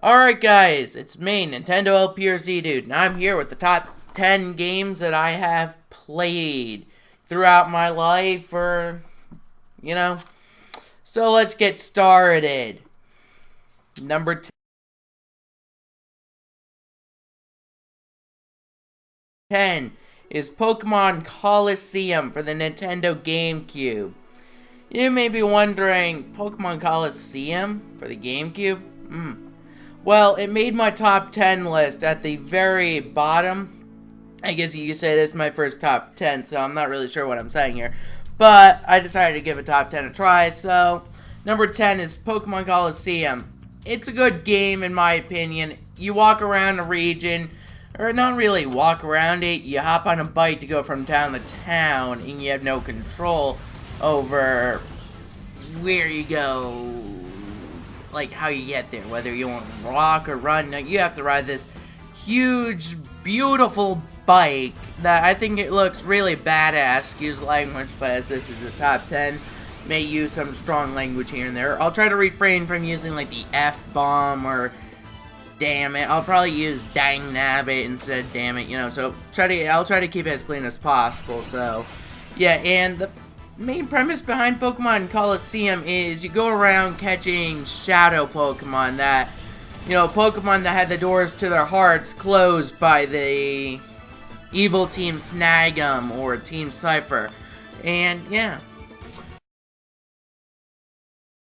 Alright guys, it's me, Nintendo LPRZ Dude, and I'm here with the top 10 games that I have played throughout my life, So let's get started. Number 10 is Pokemon Colosseum for the Nintendo GameCube. You may be wondering, Pokemon Colosseum for the GameCube? Well, it made my top 10 list at the very bottom. I guess you could say this is my first top 10, so I'm not really sure what I'm saying here. But I decided to give a top 10 a try, so number 10 is Pokemon Colosseum. It's a good game in my opinion. You walk around a region, or not really walk around it, you hop on a bike to go from town to town, and you have no control over where you go, like how you get there, whether you want to walk or run. No, you have to ride this huge, beautiful bike that I think it looks really badass. Excuse language, but as this is a top 10, may use some strong language here and there. I'll try to refrain from using like the F-bomb or damn it. I'll probably use dang nabbit instead of damn it, so I'll try to keep it as clean as possible. So yeah, and the main premise behind Pokemon Colosseum is you go around catching shadow Pokemon that, Pokemon that had the doors to their hearts closed by the evil Team Snag'em or Team Cypher. And yeah.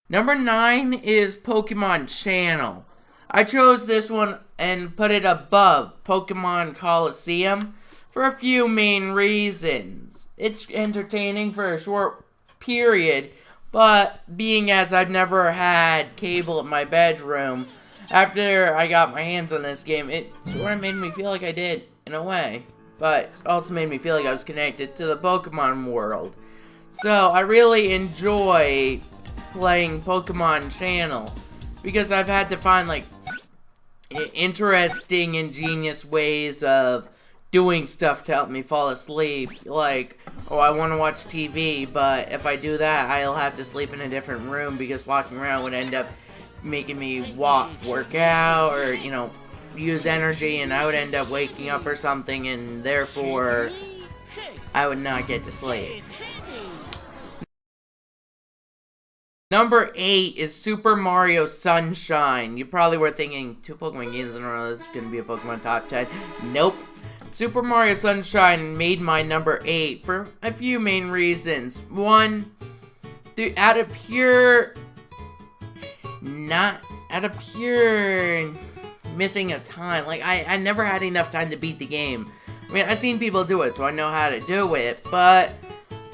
Number 9 is Pokemon Channel. I chose this one and put it above Pokemon Colosseum for a few main reasons. It's entertaining for a short period, but being as I've never had cable in my bedroom, after I got my hands on this game, it sort of made me feel like I did, in a way. But it also made me feel like I was connected to the Pokemon world. So I really enjoy playing Pokemon Channel, because I've had to find, like, interesting, ingenious ways of doing stuff to help me fall asleep. Like, I want to watch TV, but if I do that, I'll have to sleep in a different room because walking around would end up making me work out or, use energy, and I would end up waking up or something, and therefore I would not get to sleep. Number 8 is Super Mario Sunshine. You probably were thinking, 2 Pokemon games in a row, this is going to be a Pokemon top 10. Nope. Super Mario Sunshine made my number 8 for a few main reasons. One, out of pure missing of time. Like, I never had enough time to beat the game. I mean, I've seen people do it, so I know how to do it, but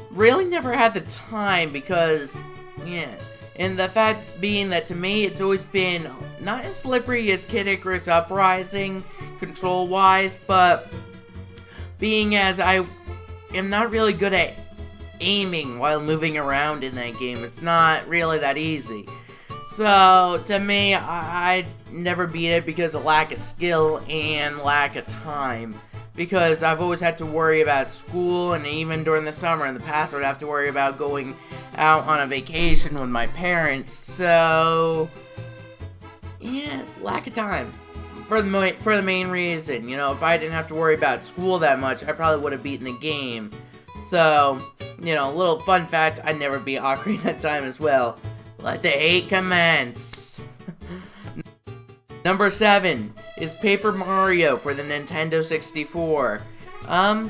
really never had the time because, yeah. And the fact being that to me, it's always been not as slippery as Kid Icarus Uprising, control-wise, but being as I am not really good at aiming while moving around in that game, it's not really that easy. So, to me, I'd never beat it because of lack of skill and lack of time. Because I've always had to worry about school, and even during the summer in the past, I would have to worry about going out on a vacation with my parents. So, yeah, lack of time. For the main reason, if I didn't have to worry about school that much, I probably would have beaten the game. So, a little fun fact, I'd never beat Ocarina of Time as well. Let the hate commence. Number 7 is Paper Mario for the Nintendo 64. I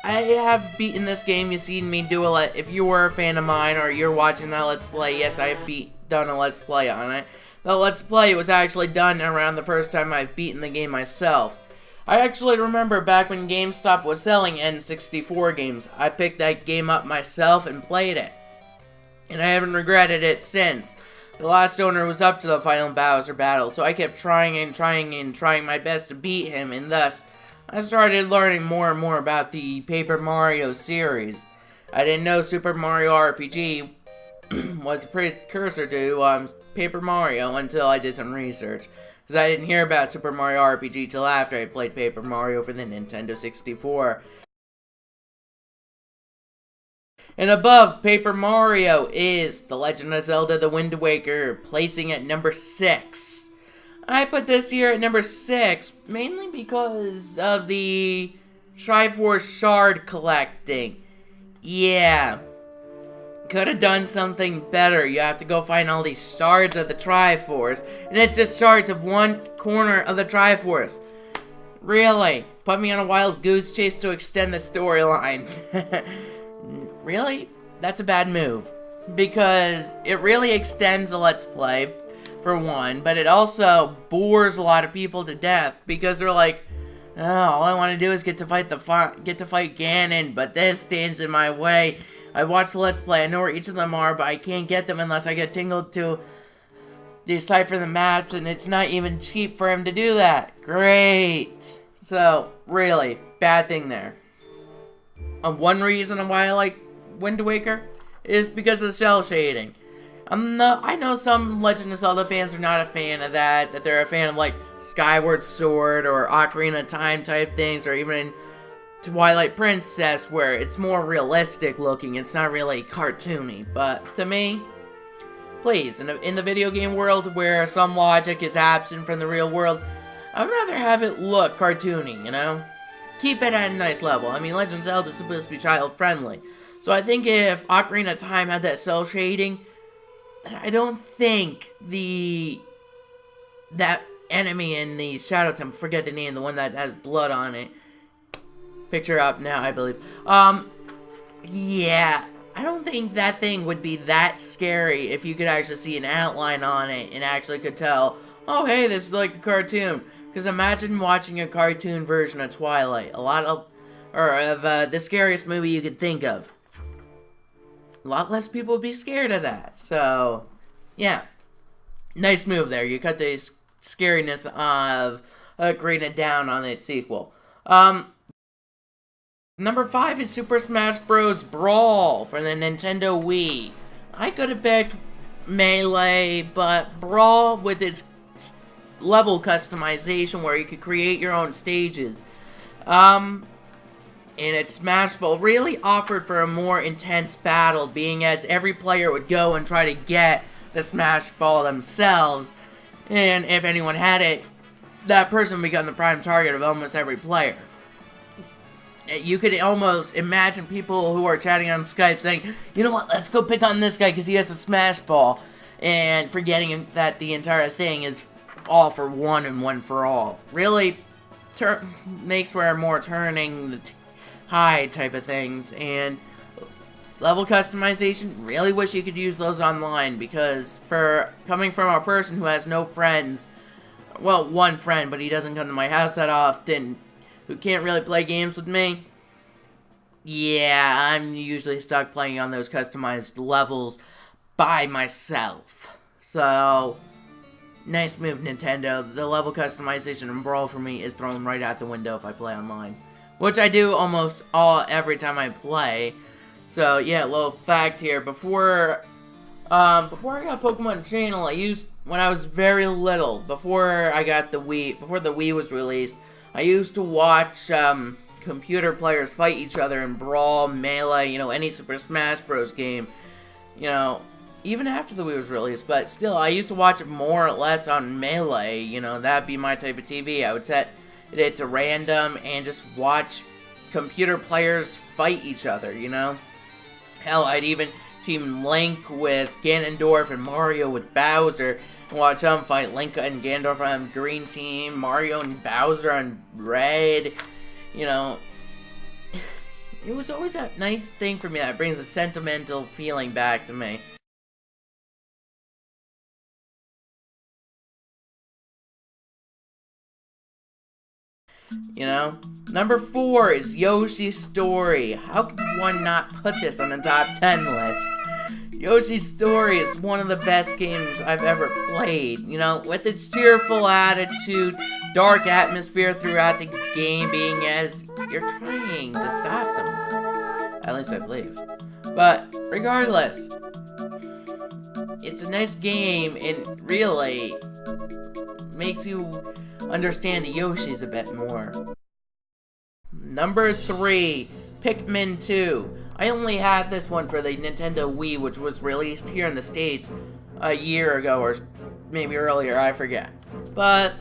have beaten this game. You've seen me do if you were a fan of mine or you're watching that Let's Play, yes, I've done a Let's Play on it. The Let's Play was actually done around the first time I've beaten the game myself. I actually remember back when GameStop was selling N64 games, I picked that game up myself and played it. And I haven't regretted it since. The last owner was up to the final Bowser battle, so I kept trying my best to beat him, and thus, I started learning more and more about the Paper Mario series. I didn't know Super Mario RPG was a precursor to Paper Mario until I did some research, because I didn't hear about Super Mario RPG till after I played Paper Mario for the Nintendo 64. And above Paper Mario is The Legend of Zelda: The Wind Waker, placing at number 6. I put this here at number 6, mainly because of the Triforce shard collecting. Yeah. Could have done something better. You have to go find all these shards of the Triforce, and it's just shards of one corner of the Triforce. Really? Put me on a wild goose chase to extend the storyline. Really? That's a bad move. Because it really extends the Let's Play, for one, but it also bores a lot of people to death, because they're like, oh, all I want to do is get to fight Ganon, but this stands in my way. I watched the Let's Play, I know where each of them are, but I can't get them unless I get Tingle to decipher the maps, and it's not even cheap for him to do that. Great. So, really, bad thing there. One reason why I like Wind Waker is because of the cell shading. I know some Legend of Zelda fans are not a fan of that they're a fan of like Skyward Sword or Ocarina of Time type things, or even Twilight Princess, where it's more realistic looking, it's not really cartoony. But to me, please, in the video game world where some logic is absent from the real world, I would rather have it look cartoony, you know? Keep it at a nice level. I mean, Legend of Zelda is supposed to be child-friendly. So I think if Ocarina of Time had that cell shading, I don't think that enemy in the Shadow Temple, forget the name, the one that has blood on it. Picture up now, I believe. Yeah, I don't think that thing would be that scary if you could actually see an outline on it and actually could tell, oh hey, this is like a cartoon. Because imagine watching a cartoon version of Twilight. The scariest movie you could think of. A lot less people would be scared of that. So, yeah. Nice move there. You cut the scariness of Ocarina down on its sequel. Number 5 is Super Smash Bros. Brawl for the Nintendo Wii. I could have picked Melee, but Brawl with its level customization where you could create your own stages. And its Smash Ball really offered for a more intense battle, being as every player would go and try to get the Smash Ball themselves, and if anyone had it, that person would become the prime target of almost every player. You could almost imagine people who are chatting on Skype saying, you know what, let's go pick on this guy because he has the Smash Ball, and forgetting that the entire thing is all for one and one for all. Really makes for more turning the tide type of things, and level customization, really wish you could use those online, because for coming from a person who has no friends, well, one friend, but he doesn't come to my house that often, who can't really play games with me, yeah, I'm usually stuck playing on those customized levels by myself. So, nice move, Nintendo. The level customization in Brawl for me is thrown right out the window if I play online, which I do almost every time I play. So yeah, little fact here. Before I got Pokemon Channel, when I was very little, before I got the Wii, before the Wii was released, I used to watch computer players fight each other in Brawl, Melee, any Super Smash Bros. Game, even after the Wii was released. But still, I used to watch it more or less on Melee. That'd be my type of TV. I would set it to random and just watch computer players fight each other. Hell, I'd even team Link with Ganondorf and Mario with Bowser and watch them fight. Link and Ganondorf on green team, Mario and Bowser on red. It was always that nice thing for me that brings a sentimental feeling back to me. Number 4 is Yoshi's Story. How could one not put this on the top 10 list? Yoshi's Story is one of the best games I've ever played. With its cheerful attitude, dark atmosphere throughout the game, being as you're trying to stop someone. At least I believe. But regardless, it's a nice game. It really makes you understand the Yoshis a bit more. Number 3, Pikmin 2. I only had this one for the Nintendo Wii, which was released here in the States a year ago, or maybe earlier, I forget. But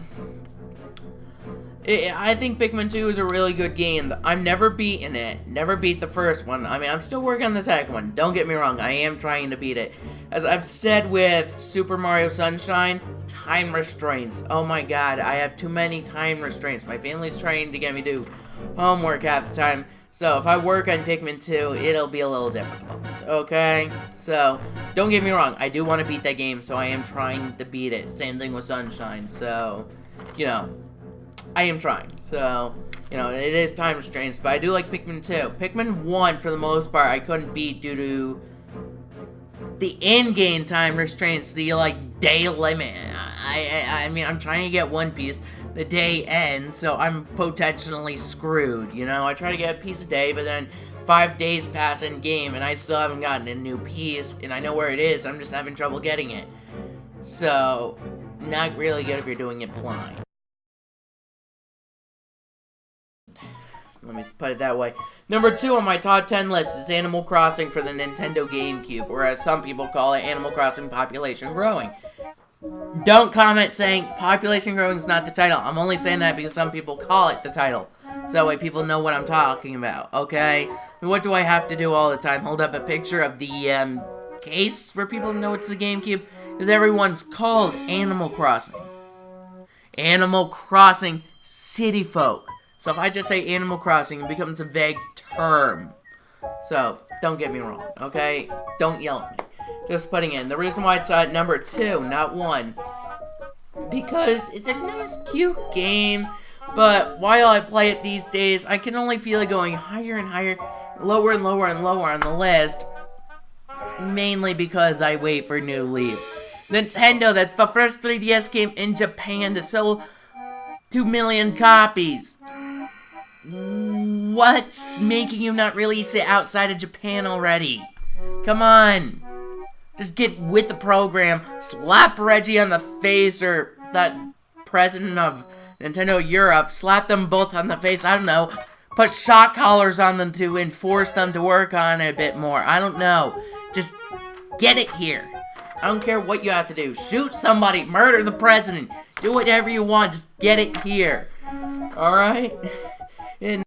I think Pikmin 2 is a really good game. I've never beaten it. Never beat the first one. I mean, I'm still working on the second one. Don't get me wrong. I am trying to beat it. As I've said with Super Mario Sunshine, time restraints. Oh my god, I have too many time restraints. My family's trying to get me to do homework half the time. So if I work on Pikmin 2, it'll be a little difficult. Okay? So, don't get me wrong. I do want to beat that game, so I am trying to beat it. Same thing with Sunshine. So, you know, I am trying. So, you know, it is time restraints, but I do like Pikmin 2. Pikmin 1, for the most part, I couldn't beat due to the in-game time restraints, the, like, day limit. I mean, I'm trying to get One Piece. The day ends, so I'm potentially screwed, you know? I try to get a piece a day, but then 5 days pass in-game, and I still haven't gotten a new piece, and I know where it is, I'm just having trouble getting it. So, not really good if you're doing it blind. Let me just put it that way. Number 2 on my top 10 list is Animal Crossing for the Nintendo GameCube, or as some people call it, Animal Crossing Population Growing. Don't comment saying Population Growing is not the title. I'm only saying that because some people call it the title. So that way people know what I'm talking about, okay? What do I have to do all the time? Hold up a picture of the case for people to know it's the GameCube? Because everyone's called Animal Crossing. Animal Crossing City Folk. So if I just say Animal Crossing, it becomes a vague term. So, don't get me wrong, okay? Don't yell at me. Just putting in. The reason why it's at number 2, not 1, because it's a nice, cute game, but while I play it these days, I can only feel it going higher and higher, lower and lower and lower on the list, mainly because I wait for New Leaf. Nintendo, that's the first 3DS game in Japan to sell 2 million copies. What's making you not release it outside of Japan already? Come on. Just get with the program, slap Reggie on the face, or that president of Nintendo Europe, slap them both on the face, I don't know. Put shock collars on them to enforce them to work on it a bit more. I don't know. Just get it here. I don't care what you have to do. Shoot somebody, murder the president, do whatever you want, just get it here. Alright? And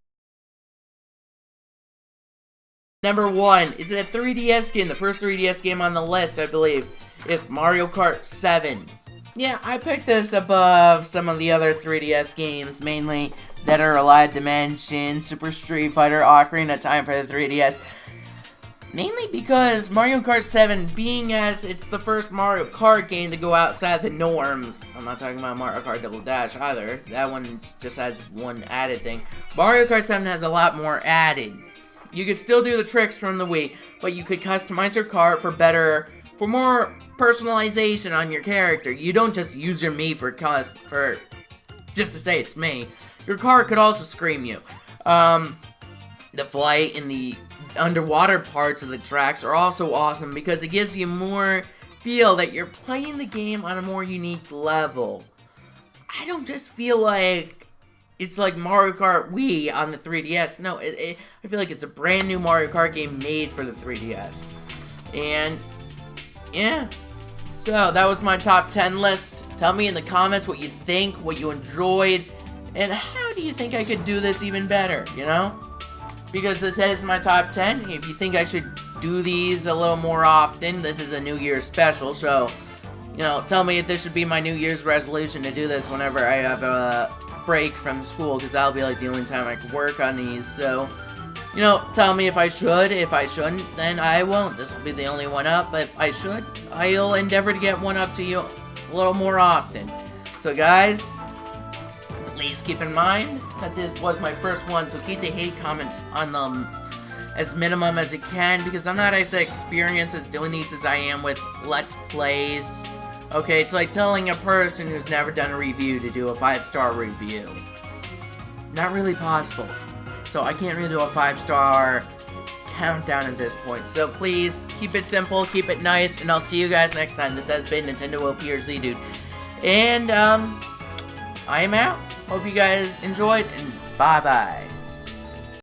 number 1, is it a 3DS game? The first 3DS game on the list, I believe, is Mario Kart 7. Yeah, I picked this above some of the other 3DS games, mainly Dead or Alive Dimension, Super Street Fighter, Ocarina of Time for the 3DS. Mainly because Mario Kart 7, being as it's the first Mario Kart game to go outside the norms. I'm not talking about Mario Kart Double Dash either. That one just has one added thing. Mario Kart 7 has a lot more added. You could still do the tricks from the Wii, but you could customize your car for more personalization on your character. You don't just use your Mii for just to say it's me. Your car could also scream you. The flight and the underwater parts of the tracks are also awesome because it gives you more feel that you're playing the game on a more unique level. I don't just feel like it's like Mario Kart Wii on the 3DS. No, I feel like it's a brand new Mario Kart game made for the 3DS. And, yeah. So, that was my top 10 list. Tell me in the comments what you think, what you enjoyed, and how do you think I could do this even better, you know? Because this is my top 10. If you think I should do these a little more often, this is a New Year's special, so, you know, tell me if this should be my New Year's resolution to do this whenever I have a break from school, because that'll be like the only time I can work on these. So, you know, tell me if I should. If I shouldn't, then I won't. This will be the only one up. But if I should, I'll endeavor to get one up to you a little more often. So guys, please keep in mind that this was my first one, so keep the hate comments on them as minimum as you can, because I'm not as experienced as doing these as I am with Let's Plays. Okay, it's like telling a person who's never done a review to do a 5-star review. Not really possible. So I can't really do a 5-star countdown at this point. So please, keep it simple, keep it nice, and I'll see you guys next time. This has been Nintendo OP or Z-Dude. And, I am out. Hope you guys enjoyed, and bye-bye.